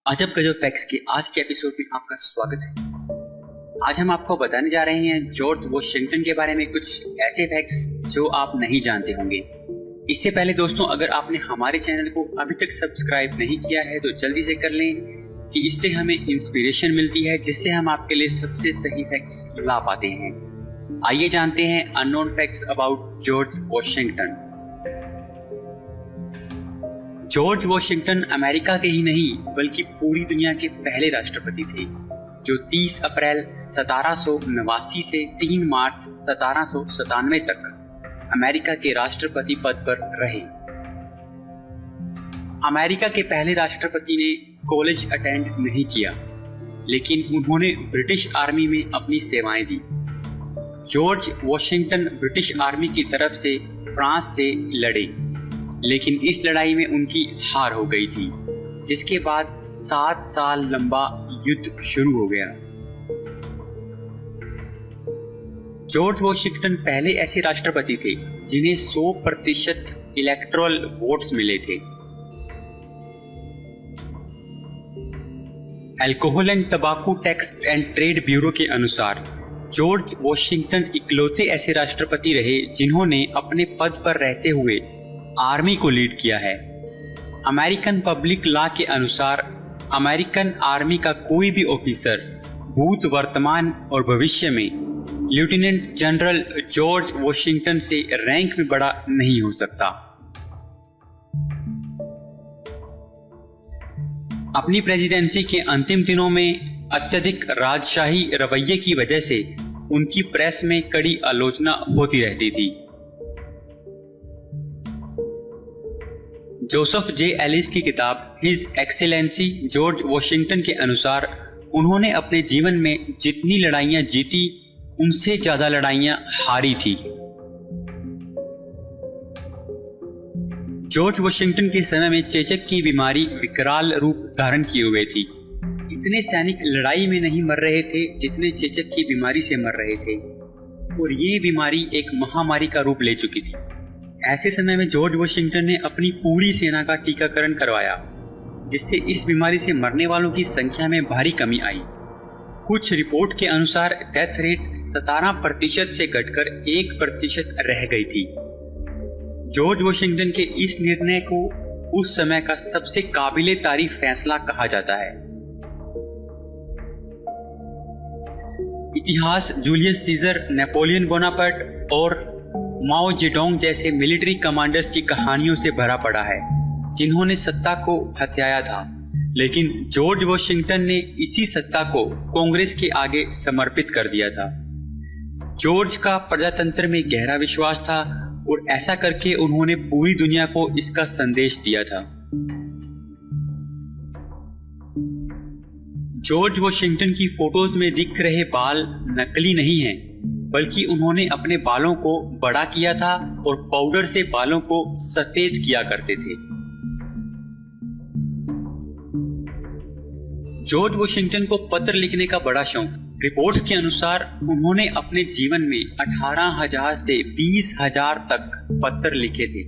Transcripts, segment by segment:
अजब गजब फैक्ट्स के आज के एपिसोड में आपका स्वागत है। आज हम आपको बताने जा रहे हैं जॉर्ज वॉशिंगटन के बारे में कुछ ऐसे फैक्ट्स जो आप नहीं जानते होंगे। इससे पहले दोस्तों, अगर आपने हमारे चैनल को अभी तक सब्सक्राइब नहीं किया है तो जल्दी से कर लें कि इससे हमें इंस्पिरेशन मिलती है जिससे हम आपके लिए सबसे सही फैक्ट्स ला पाते हैं। आइए जानते हैं unknown facts about George Washington. George Washington America के ही नहीं बल्कि पूरी दुनिया के पहले राष्ट्रपति थे जो 30 अप्रैल 1789 से 3 मार्च 1797 तक अमेरिका के राष्ट्रपति पद पर रहे। अमेरिका के पहले राष्ट्रपति ने कॉलेज अटेंड नहीं किया, लेकिन उन्होंने ब्रिटिश आर्मी में अपनी सेवाएं दी। जॉर्ज वॉशिंगटन ब्रिटिश आर्मी की तरफ से फ्रांस से लड़े, लेकिन इस लड़ाई में उनकी हार हो गई थी, जिसके बाद 7 साल लंबा युद्ध शुरू हो गया। जॉर्ज वॉशिंगटन पहले ऐसे राष्ट्रपति थे जिन्हें 100% इलेक्टोरल वोट्स मिले थे। अल्कोहल एंड तंबाकू टैक्स एंड ट्रेड ब्यूरो के अनुसार जॉर्ज वॉशिंगटन इकलौते ऐसे राष्ट्रपति रहे जिन्होंने अपने पद पर रहते हुए आर्मी को लीड किया है। अमेरिकन पब्लिक लॉ के अनुसार अमेरिकन आर्मी का कोई भी ऑफिसर भूत, वर्तमान और भविष्य में लेफ्टिनेंट जनरल जॉर्ज वॉशिंगटन से रैंक में बड़ा नहीं हो सकता। अपनी प्रेसिडेंसी के अंतिम दिनों में अत्यधिक राजशाही रवैये की वजह से उनकी प्रेस में कड़ी आलोचना होती रहती थी। जोसेफ जे एलिस की किताब हिज एक्सीलेंसी जॉर्ज वॉशिंगटन के अनुसार उन्होंने अपने जीवन में जितनी लड़ाइयां जीती उनसे ज्यादा लड़ाइयां हारी थी। जॉर्ज वॉशिंगटन के समय में चेचक की बीमारी विकराल रूप धारण किए हुए थी। इतने सैनिक लड़ाई में नहीं मर रहे थे जितने चेचक की बीमारी से मर रहे थे, और ये बीमारी एक महामारी का रूप ले चुकी थी। ऐसे समय में जॉर्ज वॉशिंगटन ने अपनी पूरी सेना का टीकाकरण करवाया, जिससे इस बीमारी से मरने वालों की संख्या में भारी कमी आई। कुछ रिपोर्ट के अनुसार डेथ रेट 17% से घटकर 1% रह गई थी। जॉर्ज वॉशिंगटन के इस निर्णय को उस समय का सबसे काबिले तारीफ फैसला कहा जाता है। इतिहास जूलियस सीजर, नेपोलियन बोनापार्ट और माओ जेडोंग जैसे मिलिट्री कमांडर्स की कहानियों से भरा पड़ा है जिन्होंने सत्ता को हथियाया था, लेकिन जॉर्ज वॉशिंगटन ने इसी सत्ता को कांग्रेस के आगे समर्पित कर दिया था। जॉर्ज का प्रजातंत्र में गहरा विश्वास था और ऐसा करके उन्होंने पूरी दुनिया को इसका संदेश दिया था। जॉर्ज वॉशिंगटन की फोटोज में दिख रहे बाल नकली नहीं हैं, बल्कि उन्होंने अपने बालों को बड़ा किया था और पाउडर से बालों को सफेद किया करते थे। जॉर्ज वॉशिंगटन को पत्र लिखने का बड़ा शौक। रिपोर्ट्स के अनुसार उन्होंने अपने जीवन में 18,000 से 20,000 तक पत्र लिखे थे।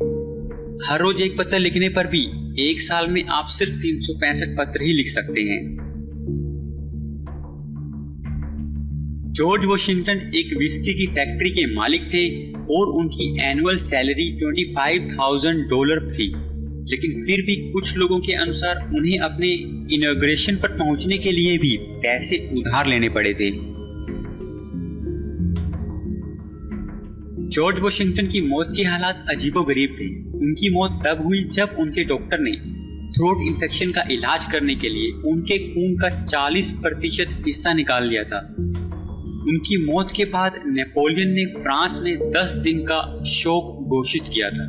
हर रोज एक पत्र लिखने पर भी एक साल में आप सिर्फ 365 पत्र ही लिख सकते हैं। जॉर्ज वॉशिंगटन एक विस्की की फैक्ट्री के मालिक थे और उनकी एनुअल सैलरी $25,000 थी, लेकिन फिर भी कुछ लोगों के अनुसार उन्हें अपने इनॉग्रेशन पर पहुंचने के लिए भी पैसे उधार लेने पड़े थे। जॉर्ज वॉशिंगटन की मौत के हालात अजीबोगरीब थे। उनकी मौत तब हुई जब उनके डॉक्टर ने थ्रोट इन्फेक्शन का इलाज करने के लिए उनके खून का 40% हिस्सा निकाल लिया था। उनकी मौत के बाद नेपोलियन ने फ्रांस में 10 दिन का शोक घोषित किया था।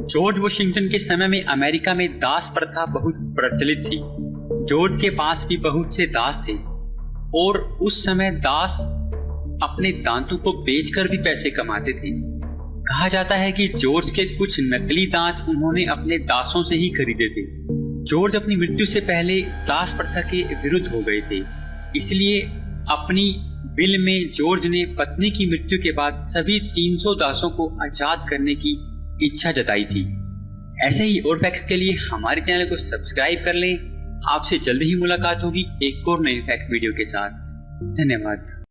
जॉर्ज वॉशिंगटन के समय में अमेरिका में दास प्रथा बहुत प्रचलित थी। जॉर्ज के पास भी बहुत से दास थे और उस समय दास अपने दांतों को बेचकर भी पैसे कमाते थे। कहा जाता है कि जॉर्ज के कुछ नकली दांत उन्होंने अपने दासों से ही खरीदे थे। जॉर्ज अपनी मृत्यु से पहले दास प्रथा के विरुद्ध हो गए थे, इसलिए अपनी बिल में जॉर्ज ने पत्नी की मृत्यु के बाद सभी 300 दासों को आजाद करने की इच्छा जताई थी। ऐसे ही और फैक्ट्स के लिए हमारे चैनल को सब्सक्राइब कर लें। आपसे जल्द ही मुलाकात होगी एक और नए फैक्ट वीडियो के साथ। धन्यवाद।